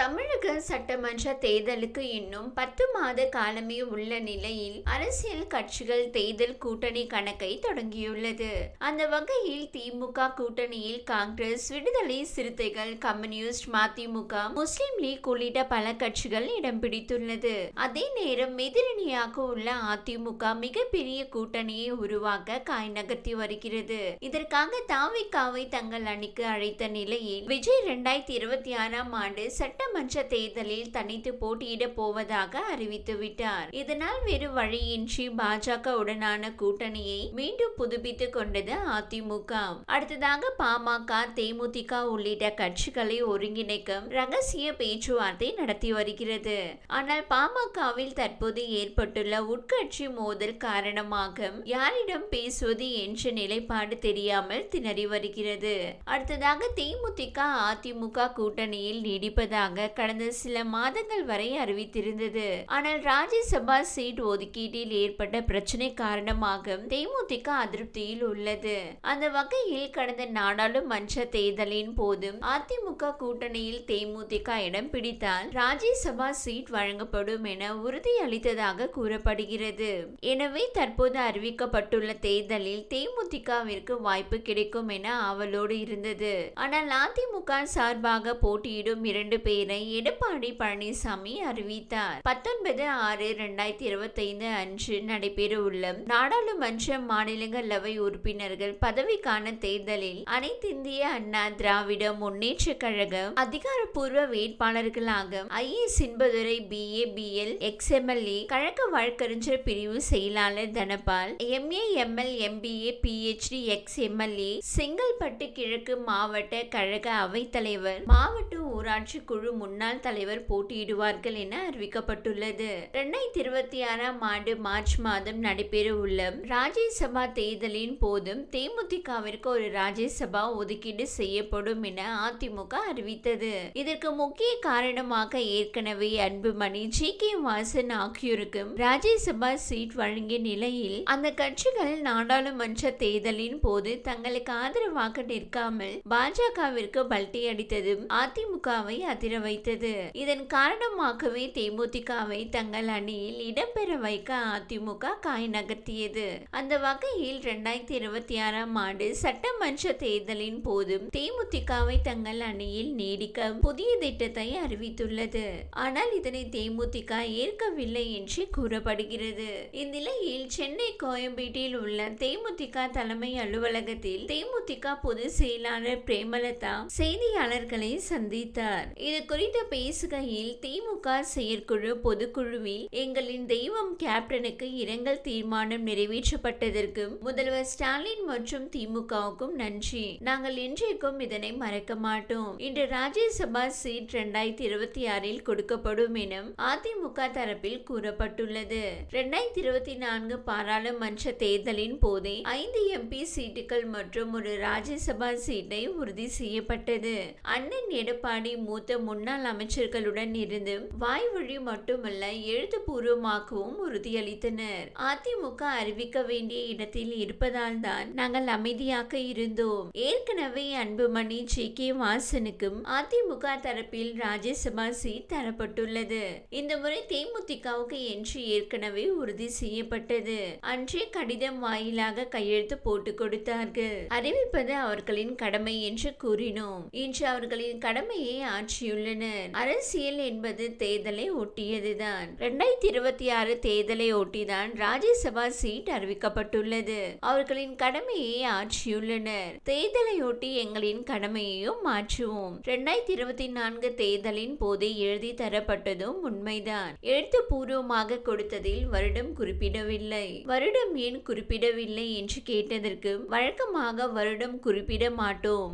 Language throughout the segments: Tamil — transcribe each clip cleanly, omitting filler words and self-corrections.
தமிழக சட்டமன்ற தேர்தலுக்கு இன்னும் 10 மாத காலமே உள்ள நிலையில் அரசியல் கட்சிகள் தேர்தல் கூட்டணி கணக்கை தொடங்கியுள்ளது. அந்த வகையில் திமுக கூட்டணியில் காங்கிரஸ், விடுதலை சிறுத்தைகள், கம்யூனிஸ்ட், மதிமுக, முஸ்லிம் லீக் உள்ளிட்ட பல கட்சிகள் இடம் பிடித்துள்ளது. அதே நேரம் எதிரணியாக உள்ள அதிமுக மிகப்பெரிய கூட்டணியை உருவாக்க காய் நகர்த்தி வருகிறது. இதற்காக தாவேகாவை தங்கள் அணிக்கு அழைத்த நிலையில் விஜய் 2026ஆம் ஆண்டு சட்டமன்ற தேர்தலில் தனித்து போட்டியிட போவதாக அறிவித்துவிட்டார். இதனால் வேறு வழியின்றி பாஜக உடனான கூட்டணியை மீண்டும் புதுப்பித்துக் கொண்டது அதிமுக. அடுத்ததாக பாமக, தேமுதிக உள்ளிட்ட கட்சிகளை ஒருங்கிணைக்கும் ரகசிய பேச்சுவார்த்தை நடத்தி வருகிறது. ஆனால் பாமகவில் தற்போது ஏற்பட்டுள்ள உட்கட்சி மோதல் காரணமாக யாரிடம் பேசுவது என்ற நிலைப்பாடு தெரியாமல் திணறி வருகிறது. அடுத்ததாக தேமுதிக அதிமுக கூட்டணியில் நீடிப்பதாக கடந்த சில மாதங்கள் வரை அறிவித்திருந்தது. ஆனால் ராஜ்யசபா சீட் ஒதுக்கீட்டில் ஏற்பட்ட பிரச்சனை காரணமாக தேமுதிக அதிருப்தியில் உள்ளது. அந்த வகையில் கடந்த நாடாளுமன்ற தேர்தலின் போது அதிமுக கூட்டணியில் தேமுதிக இடம் பிடித்தால் ராஜ்யசபா சீட் வழங்கப்படும் என உறுதியளித்ததாக கூறப்படுகிறது. எனவே தற்போது அறிவிக்கப்பட்டுள்ள தேர்தலில் தேமுதிகவிற்கு வாய்ப்பு கிடைக்கும் என ஆவலோடு இருந்தது. ஆனால் அதிமுக சார்பாக போட்டியிடும் 2 பேரை எடப்பாடி பழனிசாமி அறிவித்தார். 19/6/2025 அன்று நடைபெற உள்ள நாடாளுமன்ற மாநிலங்களவை உறுப்பினர்கள் பதவிக்கான தேர்தலில் அனைத்திந்திய அண்ணா திராவிட முன்னேற்ற கழகம் அதிகாரப்பூர்வ வேட்பாளர்களாக IAS Inbadurai BA BL XMLA, கழக வழக்கறிஞர் பிரிவு செயலாளர் Dhanapal, MA ML MBA PhD XMLA, Chengalpattu கிழக்கு மாவட்ட கழக அவைத்தலைவர், மாவட்ட ஊராட்சி குழு முன்னாள் தலைவர் போட்டியிடுவார்கள் என அறிவிக்கப்பட்டுள்ளது. 2026ஆம் ஆண்டு மார்ச் மாதம் நடைபெற உள்ள ராஜ்யசபா தேர்தலின் போதும் தேமுதிகவிற்கு ஒரு ராஜ்யசபா ஒதுக்கீடு செய்யப்படும் என அதிமுக அறிவித்தது. இதற்கு முக்கிய காரணமாக ஏற்கனவே அன்புமணி, GK வாசன் ஆகியோருக்கும் ராஜ்யசபா சீட் வழங்கிய நிலையில் அந்த கட்சிகள் நாடாளுமன்ற தேர்தலின் போது தங்களுக்கு ஆதரவாக நிற்காமல் பாஜகவிற்கு பல்டி அடித்ததும் அதிமுகவை அதிர வைத்தது. இதன் காரணமாகவே தேமுதிகவை தங்கள் அணியில் இடம்பெற வைக்க அதிமுக காய் நகர்த்தியது. அந்த வகையில் 2026ஆம் ஆண்டு சட்டமன்ற தேர்தலின் போதும் தேமுதிகவை தங்கள் அணியில் நீடிக்க புதிய திட்டத்தை அறிவித்துள்ளது. ஆனால் இதனை தேமுதிக ஏற்கவில்லை என்று கூறப்படுகிறது. இந்நிலையில் சென்னை கோயம்பேட்டில் உள்ள தேமுதிக தலைமை அலுவலகத்தில் தேமுதிக பொதுச் செயலாளர் பிரேமலதா செய்தியாளர்களை சந்தித்தார். இது குறித்து பேசுகையில், திமுக செயற்குழு பொதுக்குழுவில் எங்களின் தெய்வம் கேப்டனுக்கு இரங்கல் தீர்மானம் நிறைவேற்றப்பட்டதற்கும் முதல்வர் ஸ்டாலின் மற்றும் திமுகவுக்கும் நன்றி. நாங்கள் என்றைக்கும் இதனை மறக்க மாட்டோம். இன்று ராஜ்யசபா சீட் 2026இல் கொடுக்கப்படும் என அதிமுக தரப்பில் கூறப்பட்டுள்ளது. 2024 பாராளுமன்ற தேர்தலின் போதே 5 MP சீட்டுகள் மற்றும் ஒரு ராஜ்யசபா சீட்டை உறுதி செய்யப்பட்டது. அண்ணன் எடப்பாடி மூத்த முன்னாள் அமைச்சர்களுடன் இருந்து வாய்வழி மட்டுமல்ல எழுத்துப்பூர்வமாகவும் உறுதியளித்தனர். அதிமுக அறிவிக்க வேண்டிய இடத்தில் இருப்பதால் தான் நாங்கள் அமைதியாக இருந்தோம். ஏற்கனவே அன்புமணி, GK வாசனுக்கும் அதிமுக தரப்பில் ராஜ்யசபா சீட் தரப்பட்டுள்ளது. இந்த முறை தேமுதிகவுக்கு என்று ஏற்கனவே உறுதி செய்யப்பட்டது. அன்றே கடிதம் வாயிலாக கையெழுத்து போட்டு கொடுத்தார்கள். அறிவிப்பது அவர்களின் கடமை என்று கூறினோம். இன்று அவர்களின் கடமையை ஆற்றியுள்ளனர். அரசியல் என்பது தேர்தலை ஒட்டியதுதான். 2026 தேர்தலை ஒட்டிதான் ராஜ்யசபா சீட் அறிவிக்கப்பட்டுள்ளது. அவர்களின் கடமையை ஆற்றியுள்ளனர். தேர்தலை ஒட்டி எங்களின் கடமையையும் மாற்றுவோம். 2024 தேர்தலின் போது எழுதி தரப்பட்டதும் உண்மைதான். எழுத்துப்பூர்வமாக கொடுத்ததில் வருடம் குறிப்பிடவில்லை. வருடம் ஏன் குறிப்பிடவில்லை என்று கேட்டதற்கு, வழக்கமாக வருடம் குறிப்பிட மாட்டோம்,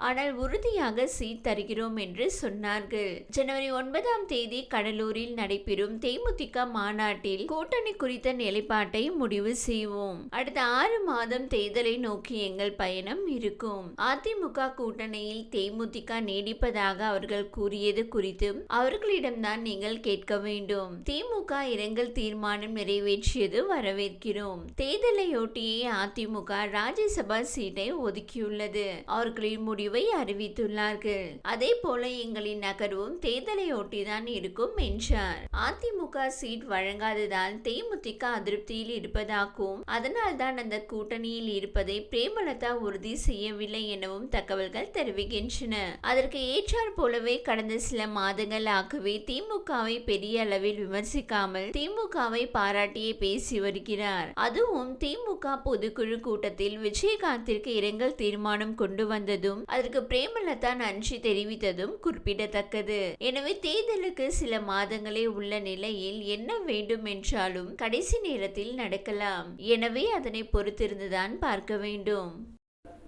ஆனால் உறுதியாக சீட் தருகிறோம் என்று சொன்னார்கள். ஜனவரி 9ஆம் தேதி கடலூரில் நடைபெறும் தேமுதிக மாநாட்டில் கூட்டணி குறித்த நிலைப்பாட்டை முடிவு செய்வோம். அடுத்த 6 மாதம் தேர்தலை நோக்கி எங்கள் பயணம் இருக்கும். அதிமுக கூட்டணியில் தேமுதிக நீடிப்பதாக அவர்கள் கூறியது குறித்து அவர்களிடம்தான் நீங்கள் கேட்க வேண்டும். திமுக இரங்கல் தீர்மானம் நிறைவேற்றியது வரவேற்கிறோம். தேர்தலையொட்டியே அதிமுக ராஜ்யசபா சீட்டை ஒதுக்கியுள்ளது. அவர்களின் முடிவை அறிவித்து தெரிவித்துள்ளார்கள். அதே போல எங்களின் நகர்வும் தேர்தலை ஒட்டிதான் இருக்கும் என்றார். அதிமுக சீட் வழங்காததால் தேமுதிக அதிருப்தியில் இருப்பதாகவும் அதனால் தான் அந்த கூட்டணியில் இருப்பதை பிரேமலதா உறுதி செய்யவில்லை எனவும் தகவல்கள் தெரிவிக்கின்றன. அதற்கு ஏற்றாற் போலவே கடந்த சில மாதங்கள் ஆகவே திமுகவை பெரிய அளவில் விமர்சிக்காமல் திமுகவை பாராட்டியே பேசி வருகிறார். அதுவும் திமுக பொதுக்குழு கூட்டத்தில் விஜயகாந்திற்கு இரங்கல் தீர்மானம் கொண்டு வந்ததும் அதற்கு பிரேமலதா நன்றி தெரிவித்ததும் குறிப்பிடத்தக்கது. எனவே தேர்தலுக்கு சில மாதங்களே உள்ள நிலையில் என்ன வேண்டும் என்றாலும் கடைசி நேரத்தில் நடக்கலாம். எனவே அதனை பொறுத்திருந்துதான் பார்க்க வேண்டும்.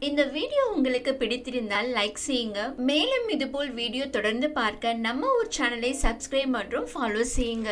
இந்த வீடியோ உங்களுக்கு பிடித்திருந்தால் லைக் செய்யுங்க. மேலும் இதுபோல் வீடியோ தொடர்ந்து பார்க்க நம்ம ஒரு சேனலை சப்ஸ்கிரைப் மற்றும் ஃபாலோ செய்யுங்க.